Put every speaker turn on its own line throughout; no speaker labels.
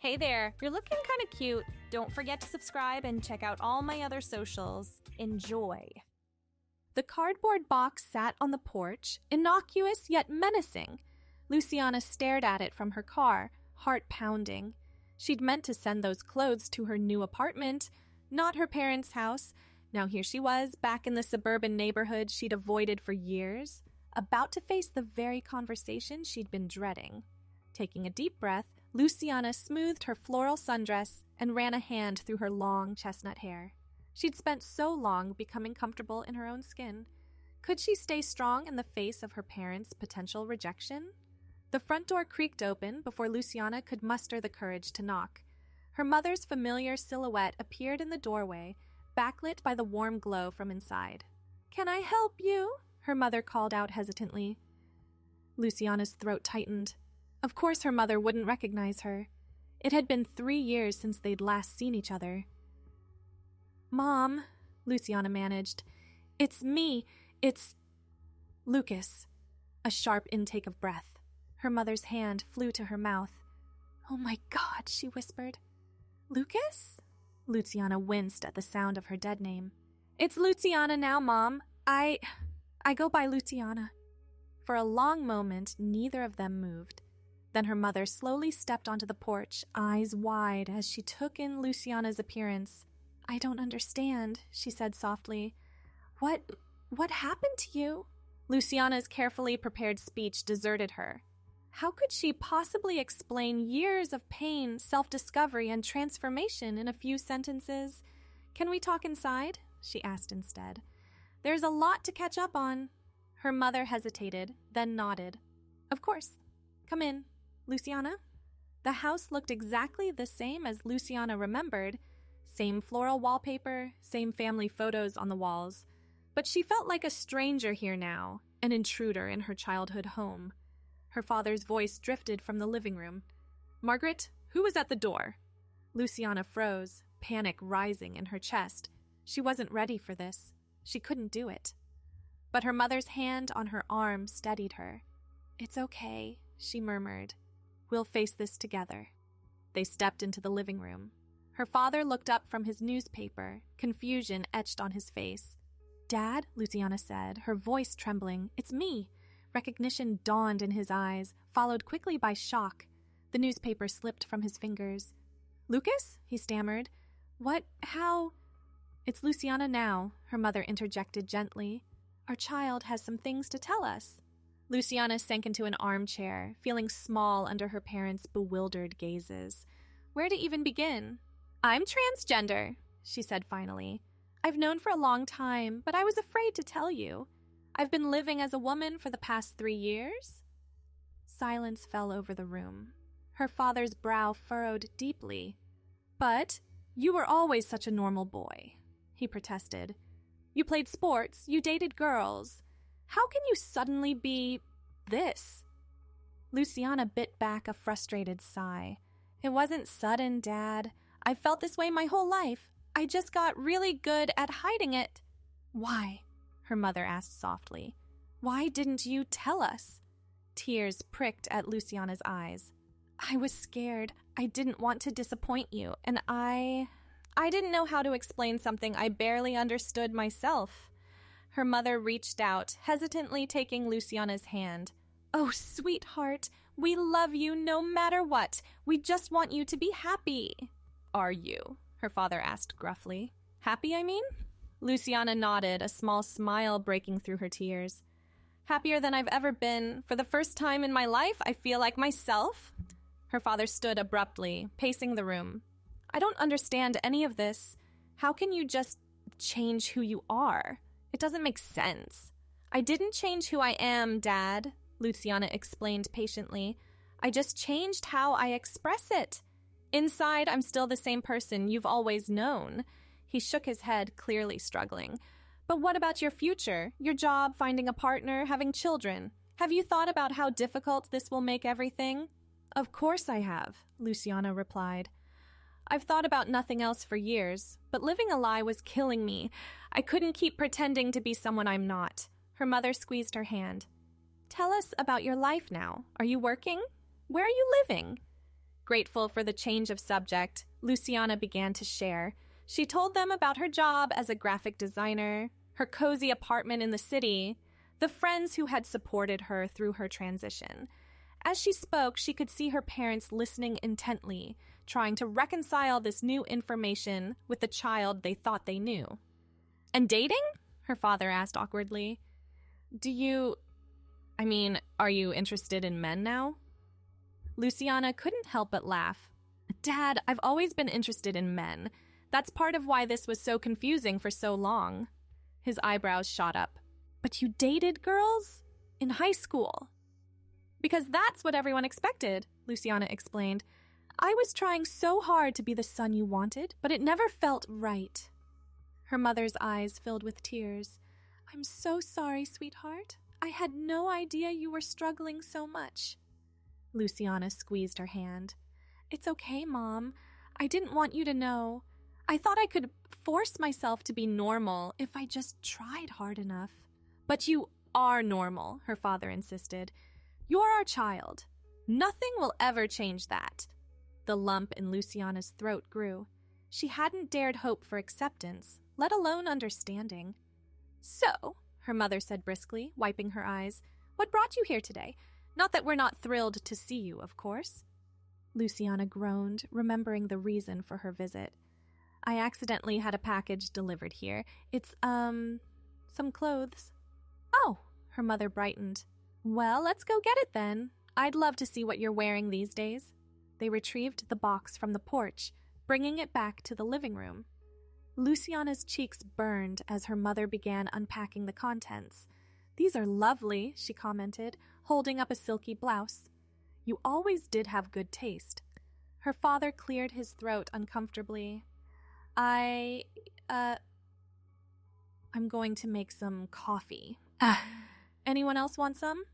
Hey there, you're looking kind of cute. Don't forget to subscribe and check out all my other socials. Enjoy. The cardboard box sat on the porch, innocuous yet menacing. Luciana stared at it from her car, heart pounding. She'd meant to send those clothes to her new apartment, not her parents' house. Now here she was, back in the suburban neighborhood she'd avoided for years, about to face the very conversation she'd been dreading. Taking a deep breath, Luciana smoothed her floral sundress and ran a hand through her long chestnut hair. She'd spent so long becoming comfortable in her own skin. Could she stay strong in the face of her parents' potential rejection? The front door creaked open before Luciana could muster the courage to knock. Her mother's familiar silhouette appeared in the doorway, backlit by the warm glow from inside. "Can I help you?" her mother called out hesitantly. Luciana's throat tightened. Of course her mother wouldn't recognize her. It had been 3 years since they'd last seen each other. "Mom," Luciana managed. "It's me. It's Lucas." A sharp intake of breath. Her mother's hand flew to her mouth. "Oh my God," she whispered. "Lucas?" Luciana winced at the sound of her dead name. "It's Luciana now, Mom. I go by Luciana." For a long moment, neither of them moved. Then her mother slowly stepped onto the porch, eyes wide as she took in Luciana's appearance. "I don't understand," she said softly. What happened to you?" Luciana's carefully prepared speech deserted her. How could she possibly explain years of pain, self-discovery, and transformation in a few sentences? "Can we talk inside?" she asked instead. "There's a lot to catch up on." Her mother hesitated, then nodded. "Of course. Come in. Luciana?" The house looked exactly the same as Luciana remembered. Same floral wallpaper, same family photos on the walls. But she felt like a stranger here now, an intruder in her childhood home. Her father's voice drifted from the living room. "Margaret, who is at the door?" Luciana froze, panic rising in her chest. She wasn't ready for this. She couldn't do it. But her mother's hand on her arm steadied her. "It's okay," she murmured. "We'll face this together." They stepped into the living room. Her father looked up from his newspaper, confusion etched on his face. "Dad," Luciana said, her voice trembling. "It's me." Recognition dawned in his eyes, followed quickly by shock. The newspaper slipped from his fingers. "Lucas?" he stammered. How?" "It's Luciana now," her mother interjected gently. "Our child has some things to tell us." Luciana sank into an armchair, feeling small under her parents' bewildered gazes. Where to even begin? "I'm transgender," she said finally. "I've known for a long time, but I was afraid to tell you. I've been living as a woman for the past 3 years." Silence fell over the room. Her father's brow furrowed deeply. "But you were always such a normal boy," he protested. "You played sports, you dated girls. How can you suddenly be this?" Luciana bit back a frustrated sigh. "It wasn't sudden, Dad. I've felt this way my whole life. I just got really good at hiding it." "Why?" her mother asked softly. "Why didn't you tell us?" Tears pricked at Luciana's eyes. "I was scared. I didn't want to disappoint you, and I didn't know how to explain something I barely understood myself." Her mother reached out, hesitantly taking Luciana's hand. "Oh, sweetheart, we love you no matter what. We just want you to be happy." "Are you?" her father asked gruffly. "Happy, I mean?" Luciana nodded, a small smile breaking through her tears. "Happier than I've ever been. For the first time in my life, I feel like myself." Her father stood abruptly, pacing the room. "I don't understand any of this. How can you just change who you are? It doesn't make sense." "I didn't change who I am, Dad," Luciana explained patiently. "I just changed how I express it. Inside, I'm still the same person you've always known." He shook his head, clearly struggling. "But what about your future? Your job, finding a partner, having children? Have you thought about how difficult this will make everything?" "Of course I have," Luciana replied. "I've thought about nothing else for years, but living a lie was killing me. I couldn't keep pretending to be someone I'm not." Her mother squeezed her hand. "Tell us about your life now. Are you working? Where are you living?" Grateful for the change of subject, Luciana began to share. She told them about her job as a graphic designer, her cozy apartment in the city, the friends who had supported her through her transition. As she spoke, she could see her parents listening intently, trying to reconcile this new information with the child they thought they knew. "And dating?" her father asked awkwardly. Are you interested in men now?" Luciana couldn't help but laugh. "Dad, I've always been interested in men. That's part of why this was so confusing for so long." His eyebrows shot up. "But you dated girls? In high school?" "Because that's what everyone expected," Luciana explained. "I was trying so hard to be the son you wanted, but it never felt right." Her mother's eyes filled with tears. "I'm so sorry, sweetheart. I had no idea you were struggling so much." Luciana squeezed her hand. "It's okay, Mom. I didn't want you to know. I thought I could force myself to be normal if I just tried hard enough." "But you are normal," her father insisted. "You're our child. Nothing will ever change that." The lump in Luciana's throat grew. She hadn't dared hope for acceptance, let alone understanding. "So," her mother said briskly, wiping her eyes, "what brought you here today? Not that we're not thrilled to see you, of course." Luciana groaned, remembering the reason for her visit. "I accidentally had a package delivered here. It's, some clothes." "Oh," her mother brightened. "Well, let's go get it then. I'd love to see what you're wearing these days." They retrieved the box from the porch, bringing it back to the living room. Luciana's cheeks burned as her mother began unpacking the contents. "These are lovely," she commented, holding up a silky blouse. "You always did have good taste." Her father cleared his throat uncomfortably. I'm going to make some coffee. Anyone else want some?"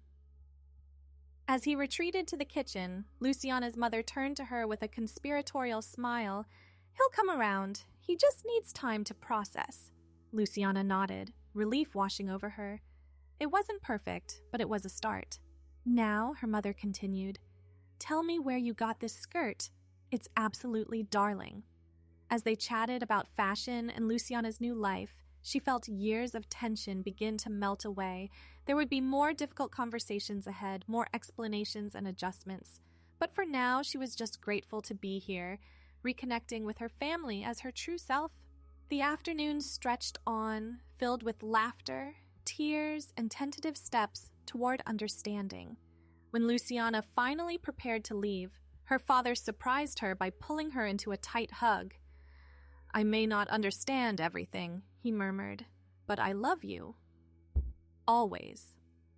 As he retreated to the kitchen, Luciana's mother turned to her with a conspiratorial smile. "He'll come around. He just needs time to process." Luciana nodded, relief washing over her. It wasn't perfect, but it was a start. "Now," her mother continued, "tell me where you got this skirt. It's absolutely darling." As they chatted about fashion and Luciana's new life, she felt years of tension begin to melt away. There would be more difficult conversations ahead, more explanations and adjustments. But for now, she was just grateful to be here, reconnecting with her family as her true self. The afternoon stretched on, filled with laughter, tears, and tentative steps toward understanding. When Luciana finally prepared to leave, her father surprised her by pulling her into a tight hug. "I may not understand everything," he murmured, "but I love you. Always."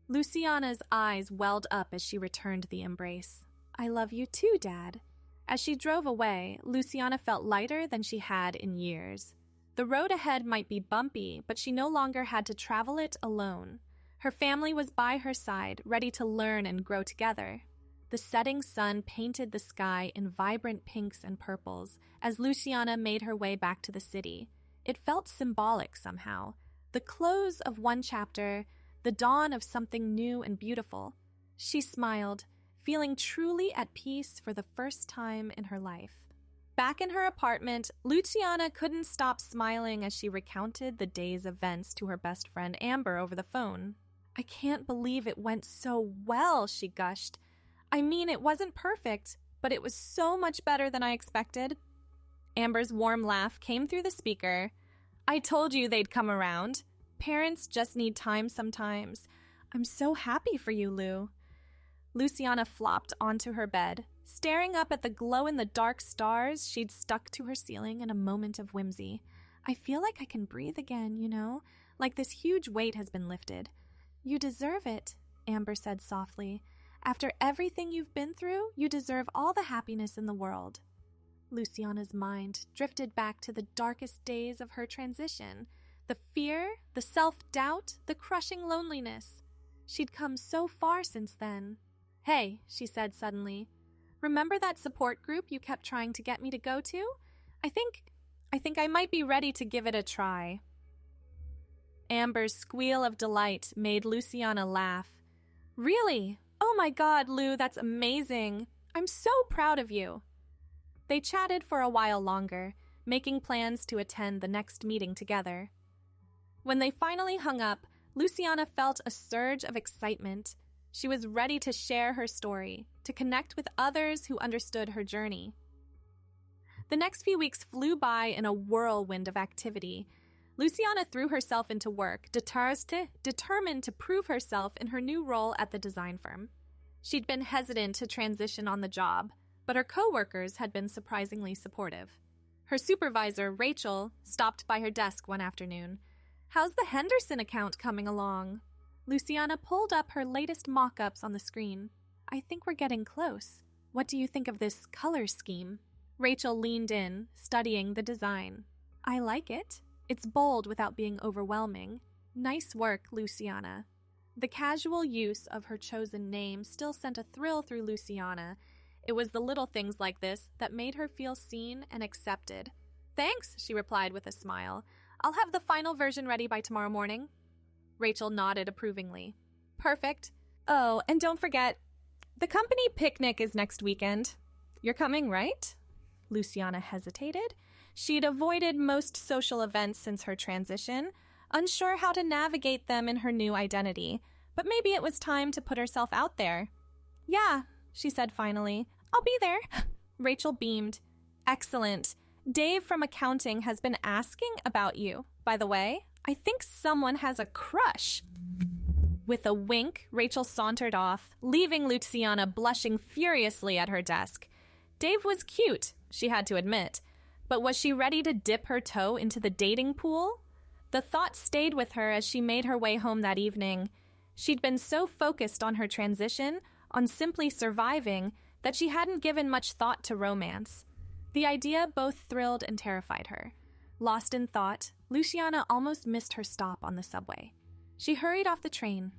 Luciana's eyes welled up as she returned the embrace. "I love you too, Dad." As she drove away, Luciana felt lighter than she had in years. The road ahead might be bumpy, but she no longer had to travel it alone. Her family was by her side, ready to learn and grow together. The setting sun painted the sky in vibrant pinks and purples as Luciana made her way back to the city. It felt symbolic somehow. The close of one chapter, the dawn of something new and beautiful. She smiled, feeling truly at peace for the first time in her life. Back in her apartment, Luciana couldn't stop smiling as she recounted the day's events to her best friend Amber over the phone. "I can't believe it went so well," she gushed. "I mean, it wasn't perfect, but it was so much better than I expected." Amber's warm laugh came through the speaker. "I told you they'd come around. Parents just need time sometimes. I'm so happy for you, Lou." Luciana flopped onto her bed, staring up at the glow-in-the-dark stars she'd stuck to her ceiling in a moment of whimsy. "I feel like I can breathe again, like this huge weight has been lifted." "You deserve it," Amber said softly. "After everything you've been through, you deserve all the happiness in the world." Luciana's mind drifted back to the darkest days of her transition. The fear, the self-doubt, the crushing loneliness. She'd come so far since then. "Hey," she said suddenly, "remember that support group you kept trying to get me to go to? I think I might be ready to give it a try." Amber's squeal of delight made Luciana laugh. "Really? Oh my God, Lou, that's amazing. I'm so proud of you." They chatted for a while longer, making plans to attend the next meeting together. When they finally hung up, Luciana felt a surge of excitement. She was ready to share her story, to connect with others who understood her journey. The next few weeks flew by in a whirlwind of activity. Luciana threw herself into work, determined to prove herself in her new role at the design firm. She'd been hesitant to transition on the job, but her coworkers had been surprisingly supportive. Her supervisor, Rachel, stopped by her desk one afternoon. "How's the Henderson account coming along?" Luciana pulled up her latest mock-ups on the screen. "I think we're getting close. What do you think of this color scheme?" Rachel leaned in, studying the design. "I like it. It's bold without being overwhelming. Nice work, Luciana." The casual use of her chosen name still sent a thrill through Luciana. It was the little things like this that made her feel seen and accepted. "Thanks," she replied with a smile. "I'll have the final version ready by tomorrow morning." Rachel nodded approvingly. "Perfect. Oh, and don't forget, the company picnic is next weekend. You're coming, right?" Luciana hesitated. She'd avoided most social events since her transition, unsure how to navigate them in her new identity, but maybe it was time to put herself out there. "Yeah," she said finally. "I'll be there." Rachel beamed. "Excellent. Dave from accounting has been asking about you, by the way. I think someone has a crush." With a wink, Rachel sauntered off, leaving Luciana blushing furiously at her desk. Dave was cute, she had to admit, but was she ready to dip her toe into the dating pool? The thought stayed with her as she made her way home that evening. She'd been so focused on her transition, on simply surviving, that she hadn't given much thought to romance. The idea both thrilled and terrified her. Lost in thought, Luciana almost missed her stop on the subway. She hurried off the train,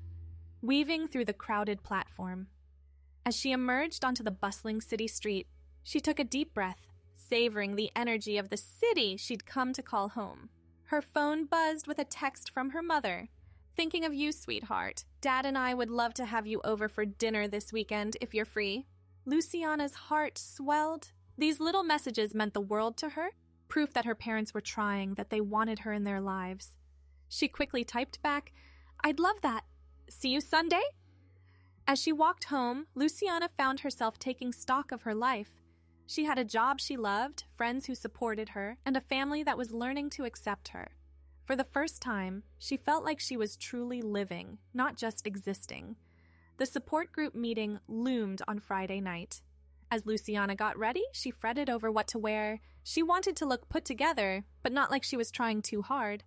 weaving through the crowded platform. As she emerged onto the bustling city street, she took a deep breath, savoring the energy of the city she'd come to call home. Her phone buzzed with a text from her mother. "Thinking of you, sweetheart. Dad and I would love to have you over for dinner this weekend if you're free." Luciana's heart swelled. These little messages meant the world to her, proof that her parents were trying, that they wanted her in their lives. She quickly typed back, "I'd love that. See you Sunday?" As she walked home, Luciana found herself taking stock of her life. She had a job she loved, friends who supported her, and a family that was learning to accept her. For the first time, she felt like she was truly living, not just existing. The support group meeting loomed on Friday night. As Luciana got ready, she fretted over what to wear. She wanted to look put together, but not like she was trying too hard.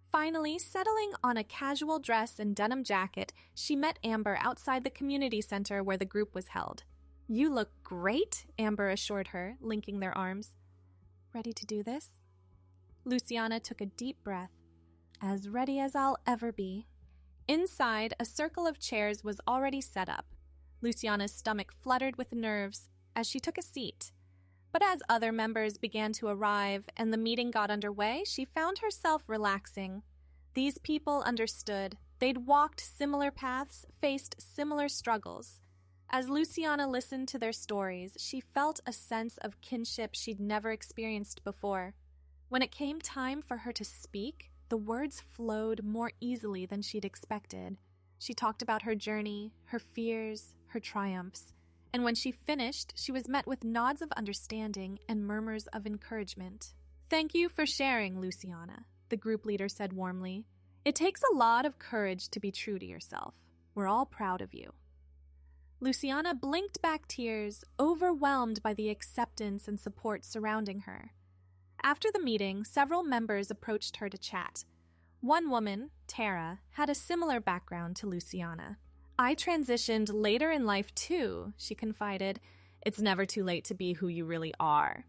Finally, settling on a casual dress and denim jacket, she met Amber outside the community center where the group was held. "You look great," Amber assured her, linking their arms. "Ready to do this?" Luciana took a deep breath. "As ready as I'll ever be." Inside, a circle of chairs was already set up. Luciana's stomach fluttered with nerves as she took a seat. But as other members began to arrive and the meeting got underway, she found herself relaxing. These people understood. They'd walked similar paths, faced similar struggles. As Luciana listened to their stories, she felt a sense of kinship she'd never experienced before. When it came time for her to speak, the words flowed more easily than she'd expected. She talked about her journey, her fears, her triumphs. And when she finished, she was met with nods of understanding and murmurs of encouragement. "Thank you for sharing, Luciana," the group leader said warmly. "It takes a lot of courage to be true to yourself. We're all proud of you." Luciana blinked back tears, overwhelmed by the acceptance and support surrounding her. After the meeting, several members approached her to chat. One woman, Tara, had a similar background to Luciana. "I transitioned later in life too," she confided. "It's never too late to be who you really are."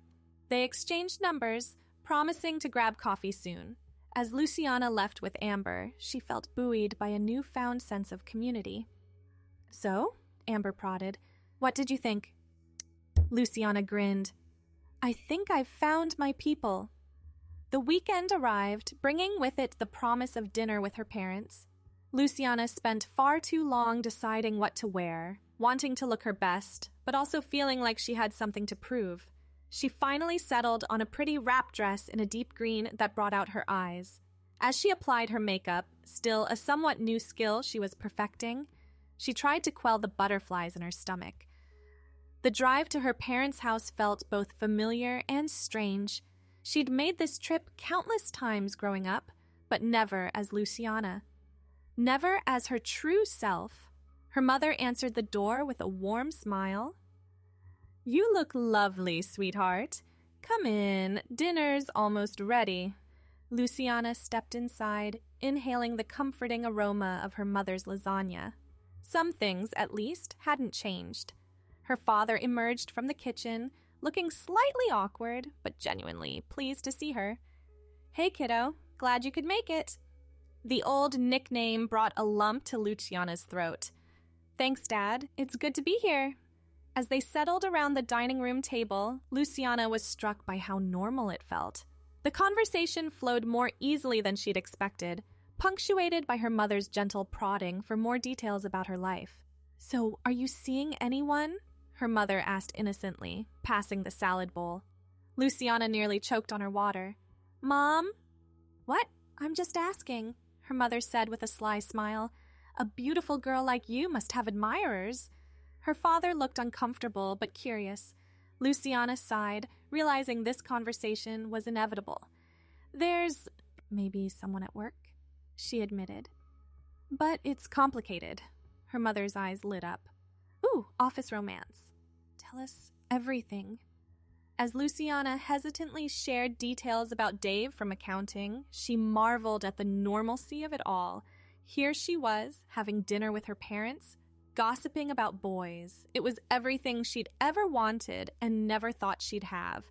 They exchanged numbers, promising to grab coffee soon. As Luciana left with Amber, she felt buoyed by a newfound sense of community. "So?" Amber prodded. "What did you think?" Luciana grinned. "I think I've found my people." The weekend arrived, bringing with it the promise of dinner with her parents. Luciana spent far too long deciding what to wear. wanting to look her best, but also feeling like she had something to prove. She finally settled on a pretty wrap dress in a deep green that brought out her eyes. As she applied her makeup, still a somewhat new skill she was perfecting, she tried to quell the butterflies in her stomach. The drive to her parents' house felt both familiar and strange. She'd made this trip countless times growing up, but never as Luciana. Never as her true self. Her mother answered the door with a warm smile. "You look lovely, sweetheart. Come in, dinner's almost ready." Luciana stepped inside, inhaling the comforting aroma of her mother's lasagna. Some things, at least, hadn't changed. Her father emerged from the kitchen, looking slightly awkward, but genuinely pleased to see her. "Hey, kiddo, glad you could make it." The old nickname brought a lump to Luciana's throat. "Thanks, Dad. It's good to be here." As they settled around the dining room table, Luciana was struck by how normal it felt. The conversation flowed more easily than she'd expected, punctuated by her mother's gentle prodding for more details about her life. "So, are you seeing anyone?" her mother asked innocently, passing the salad bowl. Luciana nearly choked on her water. "Mom?" "What? I'm just asking," her mother said with a sly smile. "A beautiful girl like you must have admirers." Her father looked uncomfortable but curious. Luciana sighed, realizing this conversation was inevitable. "There's maybe someone at work," she admitted. "But it's complicated." Her mother's eyes lit up. "Ooh, office romance. Tell us everything." As Luciana hesitantly shared details about Dave from accounting, she marveled at the normalcy of it all. Here she was, having dinner with her parents, gossiping about boys. It was everything she'd ever wanted and never thought she'd have.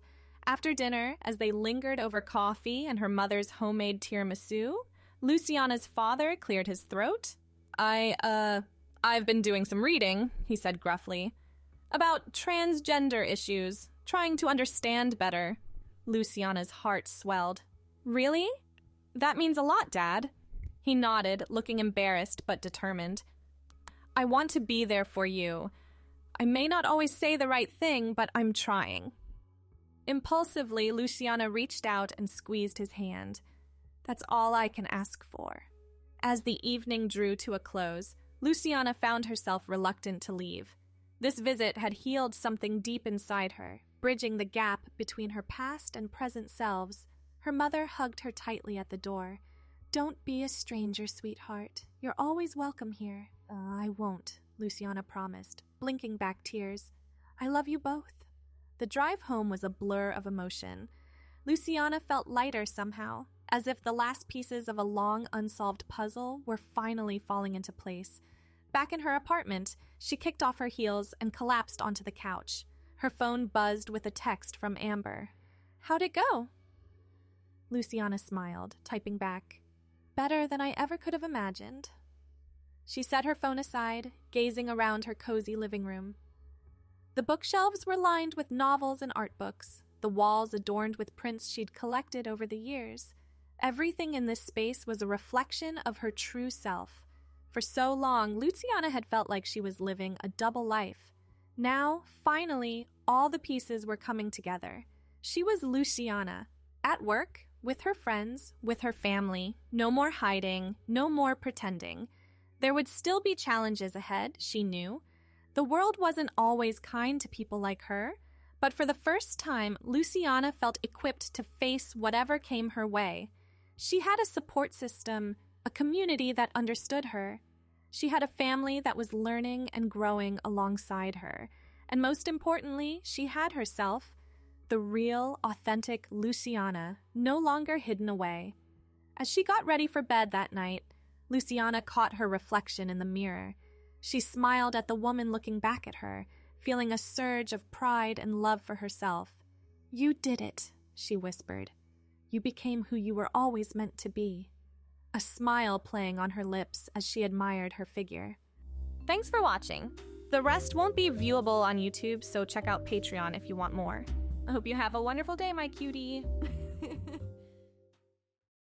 After dinner, as they lingered over coffee and her mother's homemade tiramisu, Luciana's father cleared his throat. I've been doing some reading," he said gruffly. "About transgender issues, trying to understand better." Luciana's heart swelled. "Really? That means a lot, Dad." He nodded, looking embarrassed but determined. "I want to be there for you. I may not always say the right thing, but I'm trying." Impulsively, Luciana reached out and squeezed his hand. "That's all I can ask for." As the evening drew to a close, Luciana found herself reluctant to leave. This visit had healed something deep inside her, bridging the gap between her past and present selves. Her mother hugged her tightly at the door. "Don't be a stranger, sweetheart. You're always welcome here." I won't," Luciana promised, blinking back tears. "I love you both." The drive home was a blur of emotion. Luciana felt lighter somehow, as if the last pieces of a long unsolved puzzle were finally falling into place. Back in her apartment, she kicked off her heels and collapsed onto the couch. Her phone buzzed with a text from Amber. "How'd it go?" Luciana smiled, typing back, "Better than I ever could have imagined." She set her phone aside, gazing around her cozy living room. The bookshelves were lined with novels and art books, the walls adorned with prints she'd collected over the years. Everything in this space was a reflection of her true self. For so long, Luciana had felt like she was living a double life. Now, finally, all the pieces were coming together. She was Luciana, at work, with her friends, with her family. No more hiding, no more pretending. There would still be challenges ahead, she knew. The world wasn't always kind to people like her, but for the first time, Luciana felt equipped to face whatever came her way. She had a support system, a community that understood her. She had a family that was learning and growing alongside her. And most importantly, she had herself, the real, authentic Luciana, no longer hidden away. As she got ready for bed that night, Luciana caught her reflection in the mirror. She smiled at the woman looking back at her, feeling a surge of pride and love for herself. "You did it," she whispered. "You became who you were always meant to be." A smile playing on her lips as she admired her figure. Thanks for watching. The rest won't be viewable on YouTube, so check out Patreon if you want more. I hope you have a wonderful day, my cutie.